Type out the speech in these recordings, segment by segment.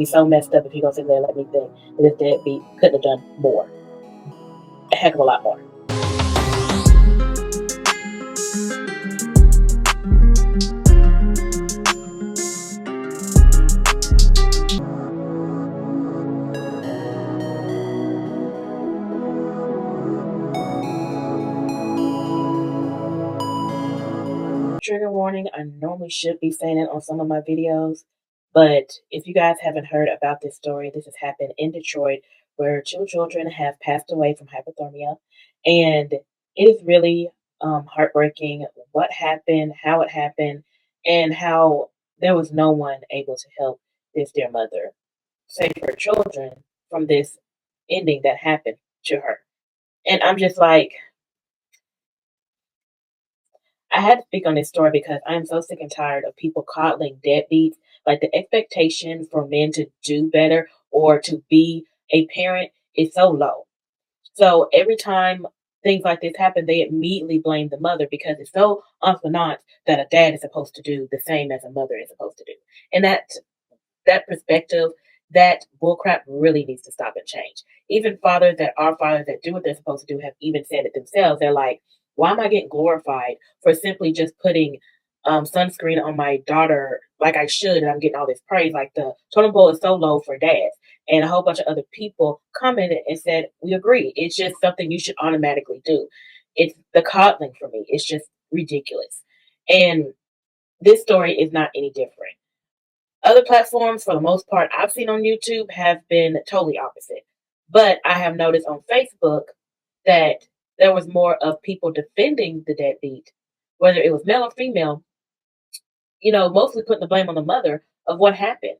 be so messed up if he gonna sit there and let me think that this deadbeat couldn't have done more, a heck of a lot more. Trigger warning, I normally should be saying it on some of my videos, but if you guys haven't heard about this story, this has happened in Detroit where two children have passed away from hypothermia. And it is really heartbreaking what happened, how it happened, and how there was no one able to help this dear mother save her children from this ending that happened to her. And I'm just like, I had to speak on this story because I am so sick and tired of people coddling deadbeats. Like the expectation for men to do better or to be a parent is so low. So every time things like this happen, they immediately blame the mother because it's so unfairnant that a dad is supposed to do the same as a mother is supposed to do. And that perspective, that bullcrap really needs to stop and change. Even fathers that are fathers that do what they're supposed to do have even said it themselves. They're like, why am I getting glorified for simply just putting sunscreen on my daughter like I should, and I'm getting all this praise? Like the totem pole is so low for dads. And a whole bunch of other people commented and said, we agree. It's just something you should automatically do. It's the coddling for me. It's just ridiculous. And this story is not any different. Other platforms, for the most part, I've seen on YouTube have been totally opposite. But I have noticed on Facebook that there was more of people defending the deadbeat, whether it was male or female, mostly putting the blame on the mother of what happened.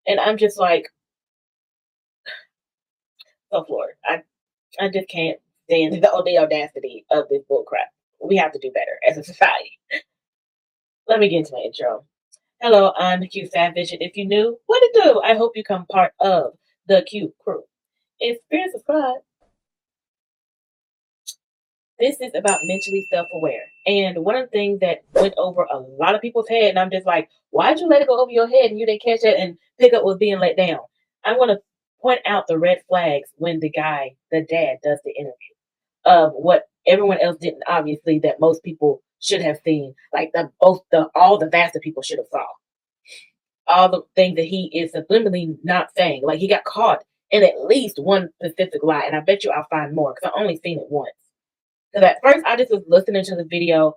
And I'm just like, oh Lord, I just can't stand the audacity of this bullcrap. We have to do better as a society. Let me get into my intro. Hello, I'm the Q Savage, and if you're new, what to do? I hope you become part of the Q crew. Experience subscribe. This is about mentally self-aware. And one of the things that went over a lot of people's head, and I'm just like, why'd you let it go over your head and you didn't catch it and pick up what's being let down? I want to point out the red flags when the dad, does the interview of what everyone else didn't, obviously, that most people should have seen, like all the vast of people should have saw. All the things that he is subliminally not saying. Like he got caught in at least one specific lie, and I bet you I'll find more because I've only seen it once. Because at first I just was listening to the video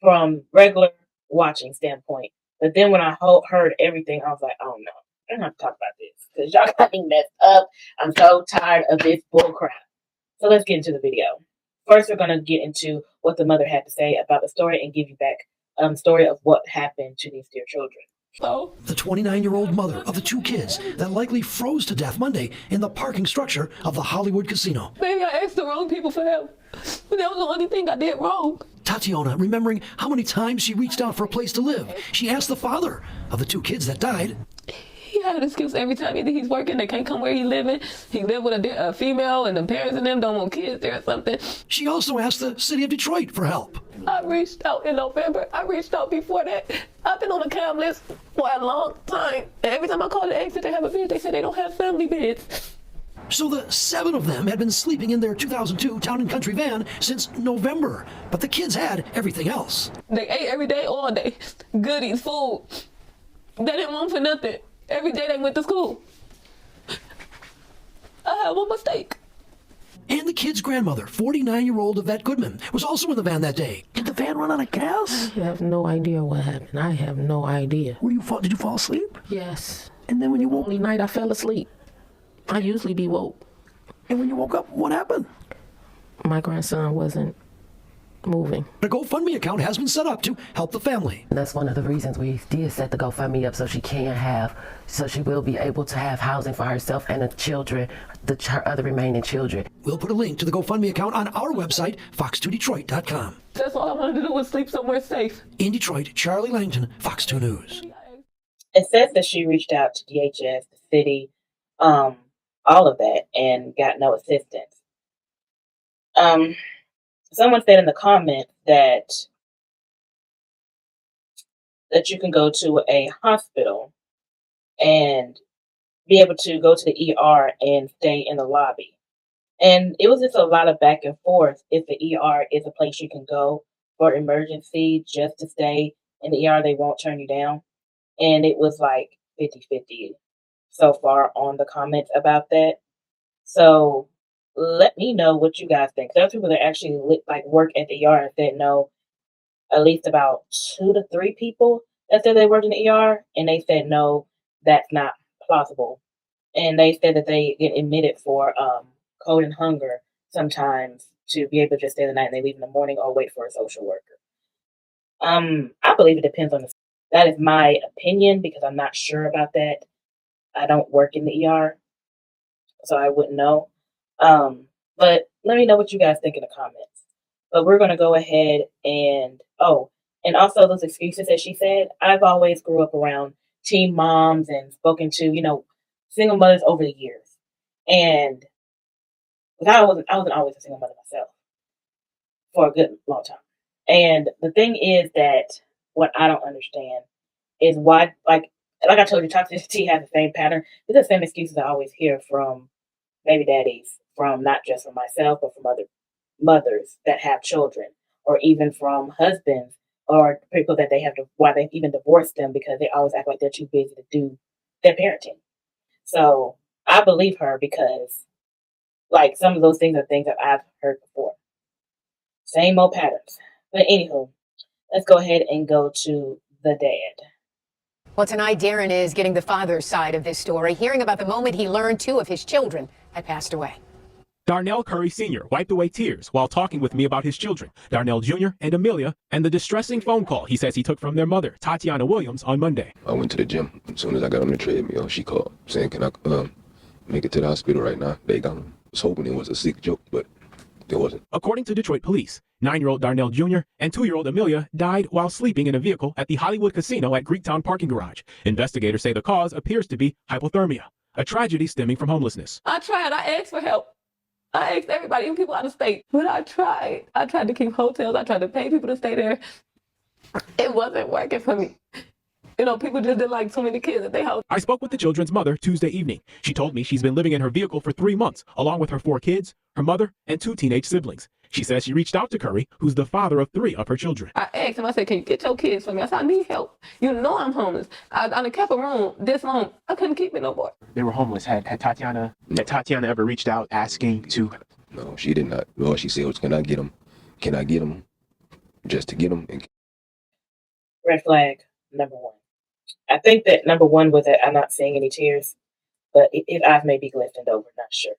from regular watching standpoint, but then when I heard everything, I was like, oh no, I don't have to talk about this because y'all got me messed up. I'm so tired of this bullcrap. So let's get into the video. First, we're gonna get into what the mother had to say about the story and give you back story of what happened to these dear children. The 29-year-old mother of the two kids that likely froze to death Monday in the parking structure of the Hollywood casino. Maybe I asked the wrong people for help, but that was the only thing I did wrong. Tatiana, remembering how many times she reached out for a place to live, she asked the father of the two kids that died. He had an excuse every time. Either he's working, they can't come where he's living. He live with a female, and the parents and them don't want kids there or something. She also asked the city of Detroit for help. I reached out in November. I reached out before that. I've been on the cam list for a long time. And every time I call the exit, they have a bed. They say they don't have family beds. So the 7 of them had been sleeping in their 2002 Town and Country van since November, but the kids had everything else. They ate every day, all day. Goodies, food. They didn't want for nothing. Every day they went to school. I had one mistake. And the kid's grandmother, 49-year-old Yvette Goodman, was also in the van that day. Did the van run out of gas? I have no idea what happened. I have no idea. Did you fall asleep? Yes. And then when you woke... Only night I fell asleep. I usually be woke. And when you woke up, what happened? My grandson wasn't moving. A GoFundMe account has been set up to help the family. That's one of the reasons we did set the GoFundMe up, so she will be able to have housing for herself and the children, her other remaining children. We'll put a link to the GoFundMe account on our website, fox2detroit.com. That's all I wanted to do was sleep somewhere safe. In Detroit, Charlie Langton, Fox 2 News. It says that she reached out to DHS, the city, all of that, and got no assistance. Someone said in the comment that you can go to a hospital and be able to go to the ER and stay in the lobby. And it was just a lot of back and forth if the ER is a place you can go for emergency just to stay in the ER. They won't turn you down. And it was like 50-50 so far on the comments about that. So let me know what you guys think. There's people that actually work at the ER and said no. At least about 2 to 3 people that said they work in the ER, and they said no, that's not plausible. And they said that they get admitted for cold and hunger sometimes to be able to just stay the night and they leave in the morning or wait for a social worker. I believe it depends on the. That is my opinion because I'm not sure about that. I don't work in the ER, so I wouldn't know. But let me know what you guys think in the comments. But we're going to go ahead and also those excuses that she said. I've always grew up around teen moms and spoken to single mothers over the years, and I wasn't always a single mother myself for a good long time. And the thing is that what I don't understand is why, like I told you, toxicity has the same pattern. It's the same excuses I always hear from baby daddies, from not just from myself, but from other mothers that have children, or even from husbands or people that why they even divorced them because they always act like they're too busy to do their parenting. So I believe her because some of those things are things that I've heard before. Same old patterns. But anywho, let's go ahead and go to the dad. Well, tonight, Darren is getting the father's side of this story, hearing about the moment he learned 2 of his children had passed away. Darnell Curry Sr. wiped away tears while talking with me about his children, Darnell Jr. and Amelia, and the distressing phone call he says he took from their mother, Tatiana Williams, on Monday. I went to the gym. As soon as I got on the treadmill, she called saying, can I make it to the hospital right now? They got him. I was hoping it was a sick joke, but it wasn't. According to Detroit police, 9-year-old Darnell Jr. and 2-year-old Amelia died while sleeping in a vehicle at the Hollywood Casino at Greektown parking garage. Investigators say the cause appears to be hypothermia, a tragedy stemming from homelessness. I tried. I asked for help. I asked everybody, even people out of state. But I tried. I tried to keep hotels. I tried to pay people to stay there. It wasn't working for me. People just didn't like too many kids at their house. I spoke with the children's mother Tuesday evening. She told me she's been living in her vehicle for 3 months, along with her 4 kids, her mother, and 2 teenage siblings. She says she reached out to Curry, who's the father of 3 of her children. I asked him, I said, can you get your kids for me? I said, I need help. You know I'm homeless. I kept a room this long. I couldn't keep it no more. They were homeless. Had Tatiana ever reached out asking to... No, she did not. All she said was, can I get him? Can I get him? Just to get him. Red flag number 1. I think that number 1 was that I'm not seeing any tears, but his eyes may be glistened over, not sure.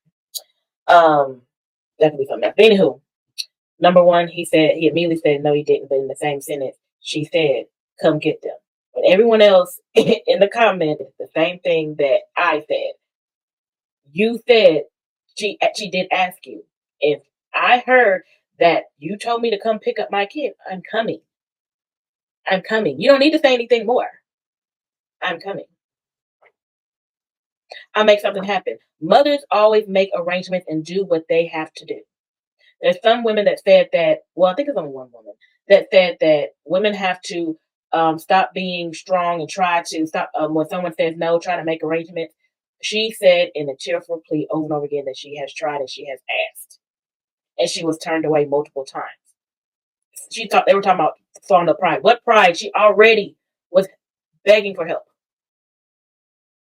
That could be something else. Anywho, number 1, he immediately said no, he didn't, but in the same sentence, she said, come get them. But everyone else in the comment is the same thing that I said. You said she did ask you. If I heard that you told me to come pick up my kid, I'm coming. I'm coming. You don't need to say anything more. I'm coming. I'll make something happen. Mothers always make arrangements and do what they have to do. There's some women that said that, I think it's only one woman, that said that women have to stop being strong and try to stop when someone says no, try to make arrangements. She said in a tearful plea over and over again that she has tried and she has asked. And she was turned away multiple times. They were talking about throwing up pride. What pride? She already was begging for help.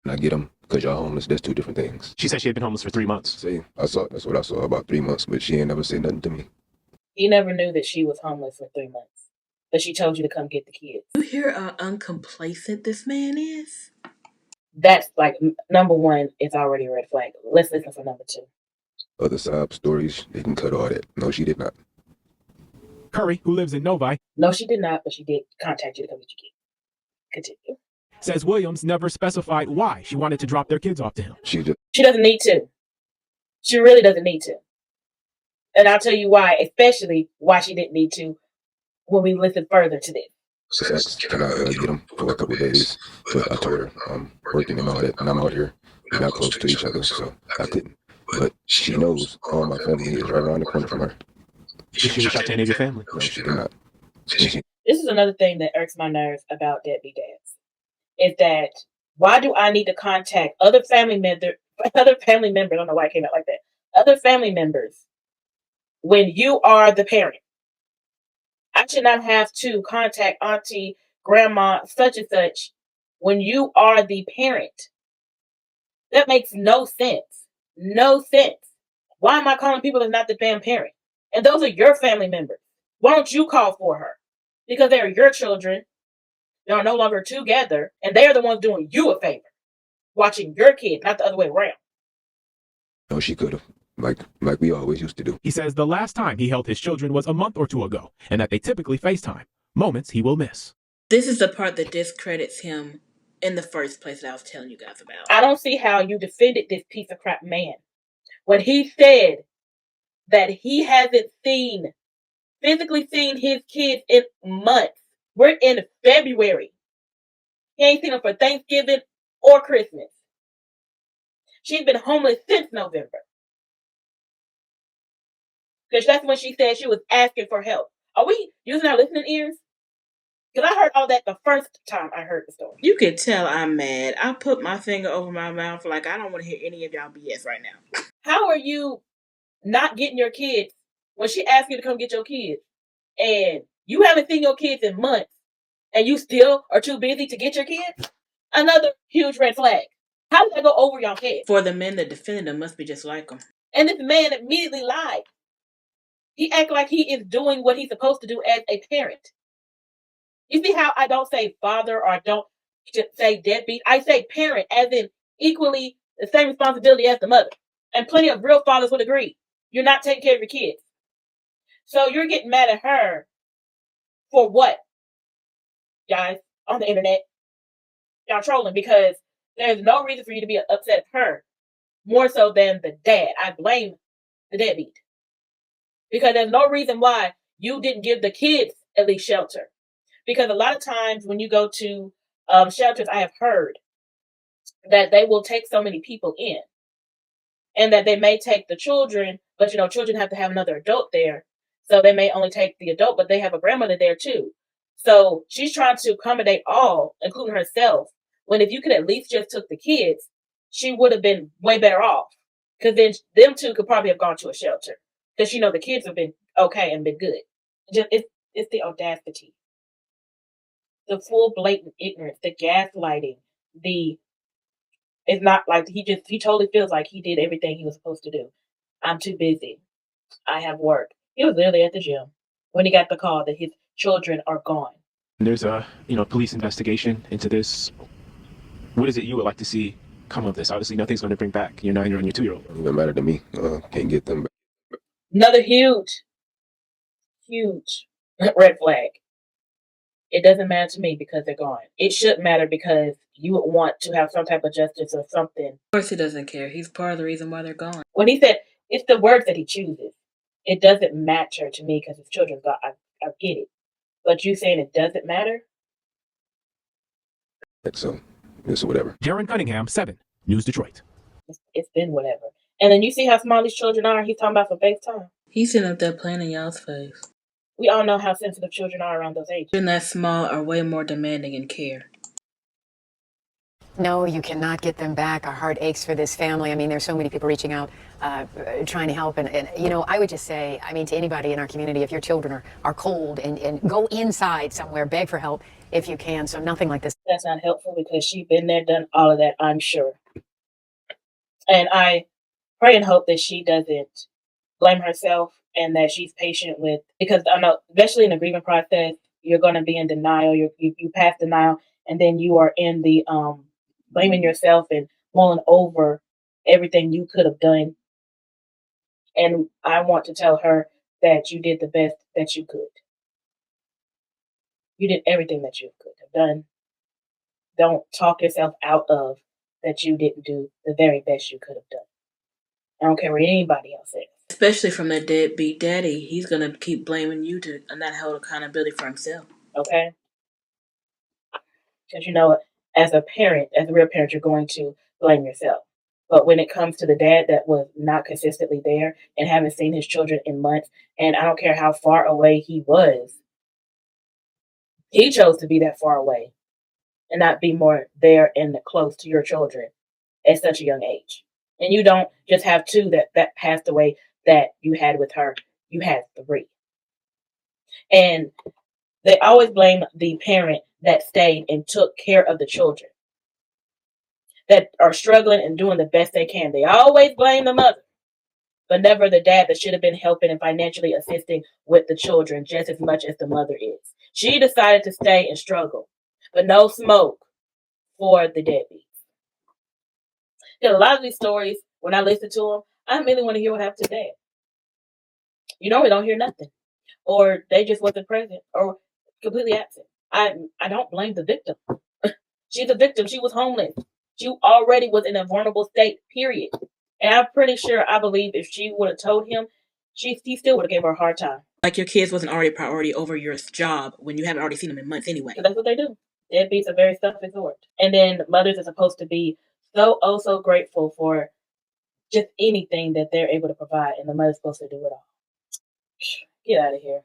I get them because y'all homeless. That's 2 different things. She said she had been homeless for 3 months. See, that's what I saw about 3 months, but she ain't never said nothing to me. He never knew that she was homeless for 3 months, but she told you to come get the kids. You hear how uncomplacent this man is? That's number 1 is already a red flag. Let's listen for number 2. Other side stories, they can cut all that. No, she did not. Curry, who lives in Novi. No, she did not, but she did contact you to come get your kids. Continue. Says Williams never specified why she wanted to drop their kids off to him. She doesn't need to. She really doesn't need to. And I'll tell you why, especially why she didn't need to when we listen further to this. Says, can I get them for a couple of days? But I told her I'm working and all that, and I'm out here. We're not close to each other, so I couldn't. But she knows all my family is right around the corner from her. Did she reach out to any of your family? No, she did not. This is another thing that irks my nerves about deadbeat dads, is that Why do I need to contact other family members? Other family members. I don't know why I came out like that. Other family members when you are the parent. I should not have to contact auntie, grandma, such and such when you are the parent. That makes no sense. No sense. Why am I calling people that's not the damn parent? And those are your family members. Why don't you call for her? Because they are your children. They are no longer together, and they are the ones doing you a favor, watching your kid, not the other way around. No, she could have. Like we always used to do. He says the last time he held his children was a month or two ago, and that they typically FaceTime, moments he will miss. This is the part that discredits him in the first place that I was telling you guys about. I don't see how you defended this piece of crap man when he said that he hasn't physically seen his kids in months. We're in February. He ain't seen them for Thanksgiving or Christmas. She's been homeless since November. Because that's when she said she was asking for help. Are we using our listening ears? Because I heard all that the first time I heard the story. You could tell I'm mad. I put my finger over my mouth like I don't want to hear any of y'all BS right now. How are you not getting your kids when she asked you to come get your kids? And you haven't seen your kids in months and you still are too busy to get your kids? Another huge red flag. How did that go over your head? For the men that defended him must be just like him. And this man immediately lied. He acted like he is doing what he's supposed to do as a parent. You see how I don't say father or I don't just say deadbeat? I say parent as in equally the same responsibility as the mother. And plenty of real fathers would agree. You're not taking care of your kids. So you're getting mad at her for what? Guys, on the internet. Y'all trolling because there's no reason for you to be upset at her. More so than the dad. I blame the deadbeat. Because there's no reason why you didn't give the kids at least shelter. Because a lot of times when you go to shelters, I have heard that they will take so many people in. And that they may take the children, but children have to have another adult there. So they may only take the adult, but they have a grandmother there too. So she's trying to accommodate all, including herself. When if you could at least just took the kids, she would have been way better off. Because then them two could probably have gone to a shelter. Because the kids have been okay and been good. It's the audacity. The full blatant ignorance, the gaslighting, it's not like he totally feels like he did everything he was supposed to do. I'm too busy. I have work. He was literally at the gym when he got the call that his children are gone. There's a police investigation into this. What is it you would like to see come of this? Obviously, nothing's going to bring back your 9-year-old and your 2-year-old. It doesn't matter to me. Can't get them back. Another huge red flag. It doesn't matter to me because they're gone. It should matter because you would want to have some type of justice or something. Of course he doesn't care. He's part of the reason why they're gone. When he said, it's the words that he chooses. It doesn't matter to me because his children's gone. I get it. But you saying it doesn't matter? So, it's whatever. Jaron Cunningham, 7 News Detroit. It's been whatever. And then you see how small these children are. He's talking about some FaceTime. He's sitting up there playing in y'all's face. We all know how sensitive children are around those ages. Children that small are way more demanding in care. No, you cannot get them back. Our heart aches for this family. I mean, there's so many people reaching out, trying to help. And I would just say, to anybody in our community, if your children are cold and go inside somewhere, beg for help if you can. So nothing like this. That's not helpful because she's been there, done all of that, I'm sure. And I pray and hope that she doesn't blame herself and that she's patient with, because I know, especially in the grieving process, you're going to be in denial. You pass denial, and then you are in the blaming yourself and mulling over everything you could have done. And I want to tell her that you did the best that you could. You did everything that you could have done. Don't talk yourself out of that you didn't do the very best you could have done. I don't care what anybody else says. Especially from that deadbeat daddy. He's going to keep blaming you to not hold accountability for himself. Okay? Because as a parent, as a real parent, you're going to blame yourself. But when it comes to the dad that was not consistently there and haven't seen his children in months, and I don't care how far away he was, he chose to be that far away. and not be more there and close to your children at such a young age. And you don't just have two that passed away that you had with her. You had three. And they always blame the parent that stayed and took care of the children that are struggling and doing the best they can. They always blame the mother, but never the dad that should have been helping and financially assisting with the children just as much as the mother is. She decided to stay and struggle, but no smoke for the deadbeats. Because a lot of these stories, when I listen to them, I really want to hear what happened to dad. You normally don't hear nothing, or they just wasn't present, or completely absent. I don't blame the victim. She's a victim. She was homeless. She already was in a vulnerable state, period. And I'm pretty sure, I believe if she would have told him, he still would have gave her a hard time. Like your kids wasn't already a priority over your job when you haven't already seen them in months anyway. So that's what they do. Deadbeats are very self-absorbed. And then mothers are supposed to be so grateful for just anything that they're able to provide, and the mother's supposed to do it all. Get out of here.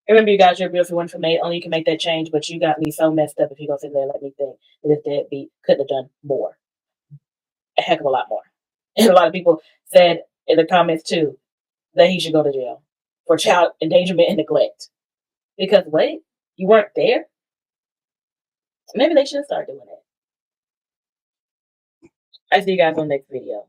Remember, you guys, you're beautiful, wonderful made. Only you can make that change, but you got me so messed up if you're going to sit there and let me think that this deadbeat couldn't have done more. A heck of a lot more. And a lot of people said in the comments, too, that he should go to jail for child endangerment and neglect. Because, wait, you weren't there? Maybe they should start doing that. I see you guys on the next video.